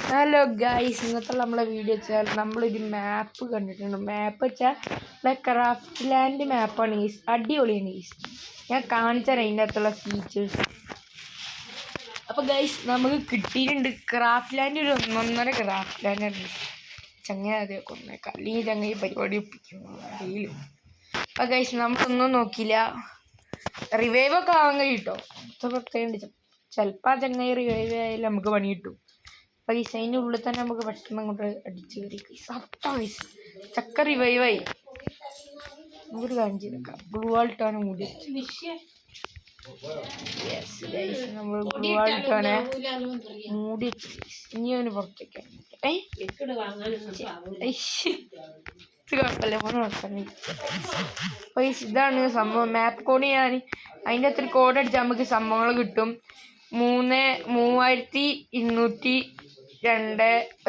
Hello guys, ഇന്നത്തെ നമ്മളെ video വെച്ചാൽ നമ്മളൊരു മാപ്പ് കണ്ടിട്ടുണ്ട്. മാപ്പ് വെച്ചാൽ ക്രാഫ്റ്റ് ലാൻഡ് മാപ്പാണ് ഗൈസ്. അടിപൊളിയാണ് ഗൈസ്. ഞാൻ കാണിച്ചാൽ അതിൻ്റെ അകത്തുള്ള ഫീച്ചേഴ്സ്. അപ്പോൾ ഗൈസ് നമുക്ക് കിട്ടിയിട്ടുണ്ട് ക്രാഫ്റ്റ് ലാൻഡ്. ഒരു 1.5 ക്രാഫ്റ്റ് ലാൻഡാണ് ഗൈസ്. ചങ്ങ അതൊക്കെ ഒന്നേക്കാം, അല്ലെങ്കിൽ ചങ്ങ ഈ പരിപാടി ഒപ്പിക്കുന്നു ഡെയിലും. അപ്പോൾ ഗൈസ് നമ്മളൊന്നും നോക്കിയില്ല, റിവൈവൊക്കെ ആവാൻ കഴിട്ടോ. പ്രത്യേകിച്ച് ചിലപ്പോൾ ആ ചങ്ങ റിവൈവ് ആയാലും നമുക്ക് പണി കിട്ടും. പൈസ അതിൻ്റെ ഉള്ളിൽ തന്നെ നമുക്ക് പെട്ടെന്ന് അങ്ങോട്ട് അടിച്ച് കയറി പൈസ ചക്ക റിവൈവായി. നമുക്കൊരു കാര്യം ചെയ്തേക്കാം, ഗ്ലൂ വാൾട്ടാണ് മൂടി നമ്മൾ ഗ്ലൂ വാൾട്ടാണ് മൂടി ഇനി അവന് പുറത്തേക്കാണ്. പൈസ ഇതാണ് സംഭവം. മാപ്പ് കോഡ് ഞാൻ അതിൻ്റെ അത്ര കോഡ് അടിച്ചാൽ നമുക്ക് സംഭവങ്ങൾ കിട്ടും. 3202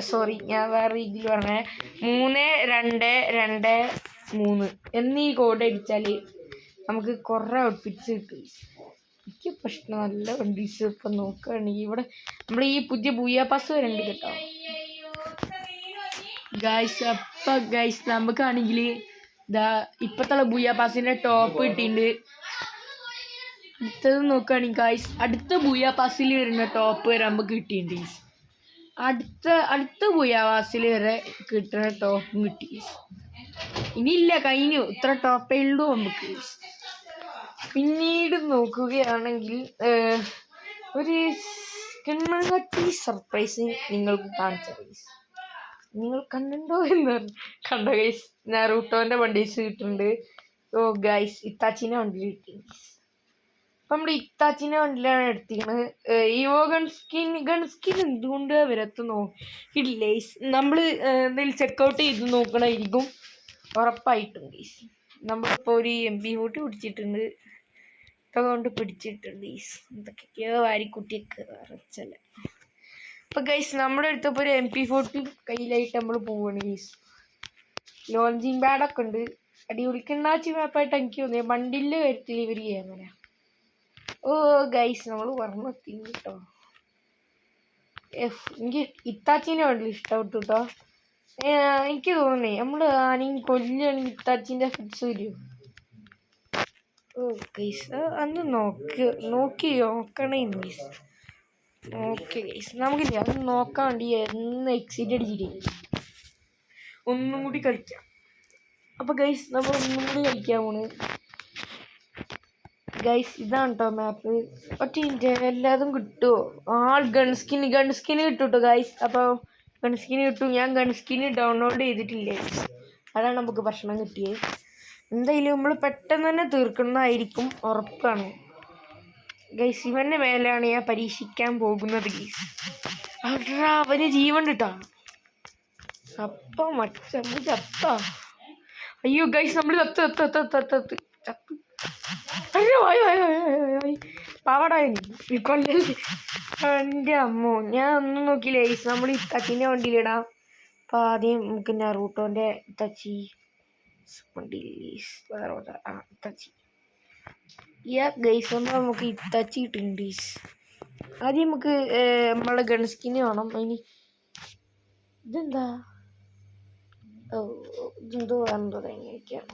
സോറി, ഞാൻ വേറെ രീതിയിൽ പറഞ്ഞേ 3223 എന്നീ കോഡ് അടിച്ചാൽ നമുക്ക് കുറേ ഔട്ട്ഫിറ്റ്സ് കിട്ടും. എനിക്ക് പ്രശ്നം നല്ല വണ്ടീസ് ഇപ്പം നോക്കുകയാണെങ്കിൽ ഇവിടെ നമ്മൾ ഈ പുതിയ ബൂയാ പാസ് വരുന്നുണ്ട് കേട്ടോ ഗൈസ്. അപ്പം ഗൈസ് നമുക്കാണെങ്കിൽ ഇതാ ഇപ്പോഴത്തെ ബൂയാ പാസിൻ്റെ ടോപ്പ് കിട്ടിയിട്ടുണ്ട്. അടുത്തത് നോക്കുകയാണെങ്കിൽ ഗൈസ് അടുത്ത ബൂയാ പാസിൽ വരുന്ന ടോപ്പ് വരെ നമുക്ക് കിട്ടിയിട്ടുണ്ട്. അടുത്ത ബൂയാ പാസിൽ വരെ കിട്ടുന്ന ടോപ്പും കിട്ടി. ഇനിയില്ല, കഴിഞ്ഞു. ഇത്ര ടോപ്പേ ഉള്ളൂ നമുക്ക്. പിന്നീട് നോക്കുകയാണെങ്കിൽ ഒരു കിണ്ണങ്ങാട്ടി സർപ്രൈസ് നിങ്ങൾക്ക് കാണിച്ചത് നിങ്ങൾ കണ്ടോ എന്ന് കണ്ട ഗൈസ്. നാറൂട്ടോൻ്റെ വണ്ടീസ് കിട്ടുന്നുണ്ട്. ഓ ഗൈസ് ഇത്താച്ചിൻ്റെ വണ്ടിയിൽ കിട്ടി. അപ്പം നമ്മൾ ഇത്താച്ചിൻ്റെ വണ്ടിയിലാണ് എടുത്തിരിക്കുന്നത്. ഈവോ ഗൺസ്കിൻ എന്തുകൊണ്ട് വരത്ത് നോക്കിയിട്ടില്ല ഗൈസ്. നമ്മൾ എന്തെങ്കിലും ചെക്കൗട്ട് ചെയ്ത് നോക്കണമായിരിക്കും ഉറപ്പായിട്ടും ഗൈസ്. നമ്മളിപ്പോൾ ഒരു MP40 പിടിച്ചിട്ടുണ്ട്, ഇതൊക്കെ കൊണ്ട് പിടിച്ചിട്ടുണ്ട് ഗൈസ്. എന്തൊക്കെയോ വാരിക്കുട്ടിയൊക്കെ അറച്ചല്ല. അപ്പം ഗൈസ് നമ്മുടെ അടുത്തപ്പോൾ ഒരു MP40 കയ്യിലായിട്ട് നമ്മൾ പോവുകയാണ് ഗൈസ്. ലോഞ്ചിങ് പാഡൊക്കെ ഉണ്ട്. അടിപൊളിക്കണ്ണാച്ചി മാപ്പായിട്ട് എനിക്ക് തോന്നിയത് ബണ്ടിൽ കാര്യത്തിൽ ഇവർ ചെയ്യാൻ പറയാം. ഓ ഗൈസ് നമ്മൾ പറഞ്ഞെത്തി കേട്ടോ. എനിക്ക് ഇത്താച്ചീനെ വണ്ടിൽ ഇഷ്ടപ്പെട്ടു കേട്ടോ. എനിക്ക് തോന്നണേ നമ്മൾ ആരെങ്കിലും കൊല്ലുകയാണെങ്കിൽ ഇത്താച്ചീൻ്റെ ഫിറ്റ്സ് വരുമോ? ഓ ഗൈസ് അന്ന് നോക്കണേ ഗൈസ്. ഓക്കെ ഗൈസ് നമുക്കില്ല അത് നോക്കാൻ വേണ്ടി എന്ന് എക്സിറ്റ് അടിച്ചിട്ട് ഒന്നും കൂടി കളിക്കാം. അപ്പോൾ ഗൈസ് നമ്മൾ ഒന്നും കൂടി കളിക്കാൻ പോണ് ഗൈസ്. ഇതാണ് കേട്ടോ മാപ്പ്. ഒറ്റ എല്ലാതും കിട്ടുമോ? ഗൺസ്കിന് കിട്ടും കേട്ടോ ഗൈസ്. അപ്പോൾ ഗൺസ്കിന് കിട്ടും. ഞാൻ ഗൺസ്കിന് ഡൗൺലോഡ് ചെയ്തിട്ടില്ലേ, അതാണ് നമുക്ക് ഭക്ഷണം കിട്ടിയത്. എന്തായാലും നമ്മൾ പെട്ടെന്ന് തന്നെ തീർക്കുന്നതായിരിക്കും, ഉറപ്പാണ് ഗൈസ്. ഇവൻ്റെ മേലെയാണ് ഞാൻ പരീക്ഷിക്കാൻ പോകുന്നത് ഗൈസ്. അവന് ജീവൻ കിട്ടാ അപ്പം ചത്ത. അയ്യോ ഗൈസ് നമ്മൾ ചത്ത് പാവടായി കൊല്ലല്ലേ എൻ്റെ അമ്മോ. ഞാൻ ഒന്നും നോക്കിയില്ല ഗൈസ്. നമ്മൾ ഇത്താച്ചിൻ്റെ വണ്ടിയിലിടാം. അപ്പോൾ ആദ്യം നമുക്ക് നാറൂട്ടോൻ്റെ ഇത്താച്ചി വണ്ടി വേറെ ഇത്താച്ചി ഗൈസ്. നമുക്ക് ഇത്താച്ചി കിട്ടുന്നുണ്ട് ഗൈസ്. ആദ്യം നമുക്ക് നമ്മളെ ഗൺസ്കിന് വേണം. അതിന് ഇതെന്താ ഇതെന്തോ വേറെന്തോ എങ്ങനെയൊക്കെയാണ്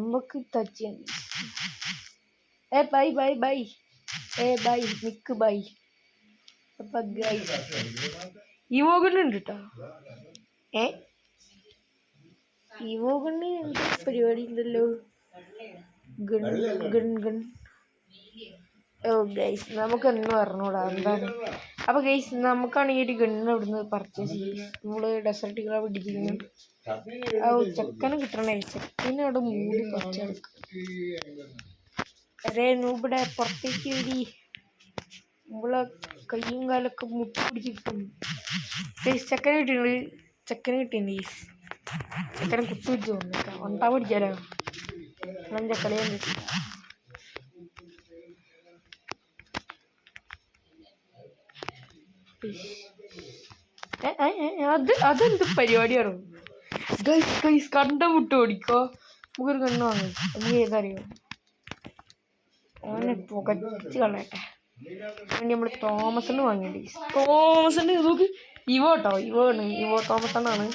നമുക്ക് ഇത്താച്ചിയാണ്. Bye Nick bye. അപ്പൊ ഗൈസ് ഈവോ ഗണ്ണുണ്ട് കേട്ടോ. ഈവോ ഗണ്ണ് എന്താ പരിപാടി ഉണ്ടല്ലോ. ഗൺ ഓ ഗൈസ് നമുക്കൊന്നും പറഞ്ഞൂടാ എന്താണ്. അപ്പോൾ ഗൈസ് നമുക്കാണെങ്കിൽ ഒരു ഗണ്ണ് ഇവിടുന്ന് പർച്ചേസ് ചെയ്യും. നമ്മൾ ഡെസേർട്ടുകളെ പിടിക്കുന്നു. ഓ ചെക്കന് കിട്ടണേ. ചെക്കന് അവിടെ മൂടി കുറച്ചെടുക്കും. അരേ ഇവിടെ പുറത്തേക്ക് വരി. നമ്മളെ കയ്യും കാലൊക്കെ മുട്ടി പിടിച്ചിട്ടും ഗൈസ്. ചെക്കന് കിട്ടിയിട്ടുണ്ട് ഗൈസ്. ചെക്കനെ കുത്തി പിടിച്ച് വന്നേക്കാം. ഉണ്ടാ പിടിച്ചാലോ എൻ്റെ കളിയാൻ പറ്റില്ല. അതെന്ത് പരിപാടിയാണ് ഗൈസ്. കണ്ട മുട്ട് ഓടിക്കോ. നമുക്കൊരു കണ്ണ് വാങ്ങി. നമുക്ക് ഏതറിയോ? അവനെ പുകച്ച് കളയട്ടെ. വേണ്ടി നമ്മൾ തോമസിന് വാങ്ങിയിട്ട് തോമസിൻ്റെ നോക്ക് ഇവോ കേട്ടോ ഇവോ തോമസ് എന്നാണ്.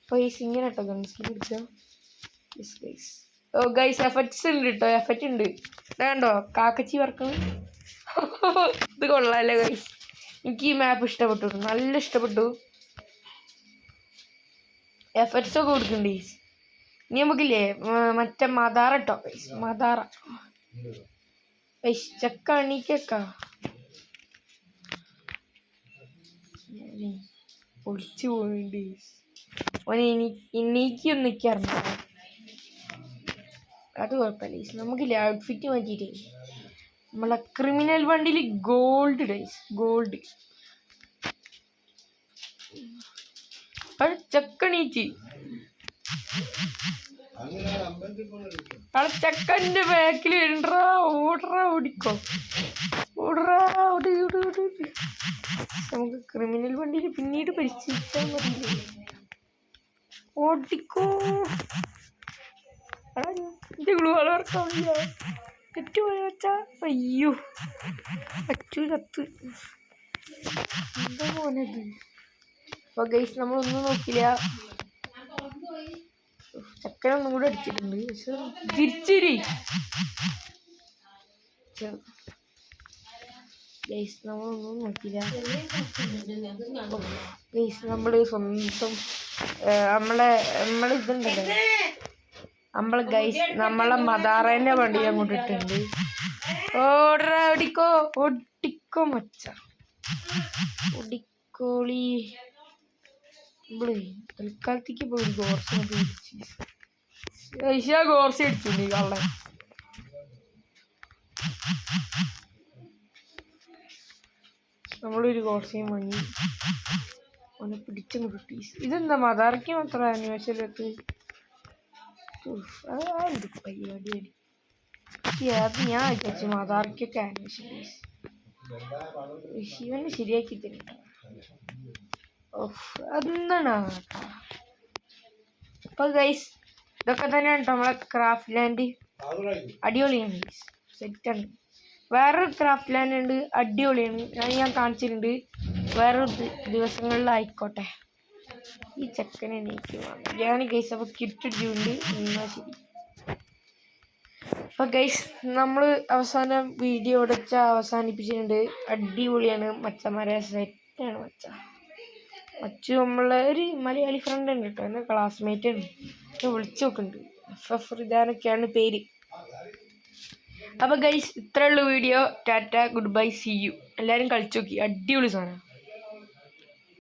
അപ്പോൾ ഈ ഇങ്ങനെ കേട്ടോ ഗൺസ്കിൻ പിടിച്ച ഗൈസ് എഫക്ട്സ് ഉണ്ട് കേട്ടോ. എഫക്റ്റ് ഉണ്ട് കണ്ടോ കാക്കച്ചി വർക്കണം. ഇത് കൊള്ളാമല്ലേ ഗൈസ്. എനിക്ക് ഈ മാപ്പ് ഇഷ്ടപ്പെട്ടു, നല്ല ഇഷ്ടപ്പെട്ടു. എഫക്ട്സ് ഒക്കെ കൊടുക്കുന്നുണ്ട് ഗൈസ്. ഇനി നമുക്കില്ലേ മറ്റേ മദാറ കേട്ടോ ഗൈസ്. മദാറ ചക്ക അണിക്കൊക്കെ പൊളിച്ചു പോയിണ്ട്. ഓനെ എനിക്കൊന്നും നിൽക്കാറുണ്ട്. അത് കുഴപ്പമില്ല. നമുക്കില്ല ഔട്ട്ഫിറ്റ് മാറ്റിയിട്ടേ നമ്മളെ ക്രിമിനൽ വണ്ടിയിൽ ഗോൾഡ് ഡേയ്സ് ഗോൾഡ് അത് ചക്കണീറ്റ് ചക്കൻ്റെ ബാക്കിൽ വരുണ്ടാ. ഓടിക്കോ ഓടറാ ഓടി. നമുക്ക് ക്രിമിനൽ വണ്ടിയിൽ പിന്നീട് പരിശീലിച്ചാൽ മതി. ഓടിക്കോ ഗ്ലൂ വളർക്കാവില്ല. തെറ്റുപോയ വെച്ചാ അയ്യോ അച്ചു ചത്ത് എന്താ പോനത്. അപ്പൊ ഗൈസ് നമ്മളൊന്നും നോക്കില്ല. ചക്കനൊന്നും കൂടെ അടിച്ചിട്ടുണ്ട്. പക്ഷെ തിരിച്ചിരി ഗൈസ് നമ്മളൊന്നും നോക്കില്ല. ഗൈസ് നമ്മള് സ്വന്തം നമ്മളിതുണ്ടല്ലോ നമ്മളെ മദാറേൻ്റെ വണ്ടി അങ്ങോട്ട് ഇട്ടുണ്ട്. ഓടിക്കോ മച്ച ഓടിക്കോളി. തൽക്കാലത്തേക്ക് പോയി ഗോർസി അടിച്ചു നീ കള്ളൻ. നമ്മളൊരു ഗോർസിയും വാങ്ങി അവനെ പിടിച്ചങ്ങ് കിട്ടി. ഇതെന്താ മദാറയ്ക്ക് മാത്രം ആനിവേഴ്സറി പരിപാടി. അത് ഞാൻ വിചാരിച്ചു മദാറയ്ക്കൊക്കെ ആനിവേഴ്സറി. ശിവന് ശരിയാക്കി തരും. അതെന്താണ്. അപ്പൊ ഗൈസ് ഇതൊക്കെ തന്നെയാണ് കേട്ടോ നമ്മളെ ക്രാഫ്റ്റ് ലാൻഡ്. അടിപൊളിയാണ് ഗൈസ്, സെറ്റാണ്. വേറൊരു ക്രാഫ്റ്റ് ലാൻഡ് ഉണ്ട്, അടിപൊളിയാണ്. ഞാൻ കാണിച്ചിട്ടുണ്ട്. വേറൊരു ദിവസങ്ങളിലായിക്കോട്ടെ. ഈ ചെക്കനെ എനിക്ക് വേണം. ഞാൻ ഗൈസ് അപ്പോൾ കിട്ടിട്ടുണ്ട്. എന്നാൽ ശരി. അപ്പോൾ ഗൈസ് നമ്മൾ അവസാനം വീഡിയോ അവസാനിപ്പിച്ചിട്ടുണ്ട്. അടിപൊളിയാണ് മച്ചന്മാരെ, സെറ്റാണ് മച്ചു നമ്മളെ ഒരു മലയാളി ഫ്രണ്ട് ഉണ്ട് കേട്ടോ, എൻ്റെ ക്ലാസ്മേറ്റ് ഉണ്ട്. വിളിച്ചു നോക്കുന്നുണ്ട്. ഇതാനൊക്കെയാണ് പേര്. അപ്പോൾ ഗൈസ് ഇത്രയുള്ള video. Tata, good bye, see you. എല്ലാവരും കളിച്ചു നോക്കി, അടിപൊളി സാധനം.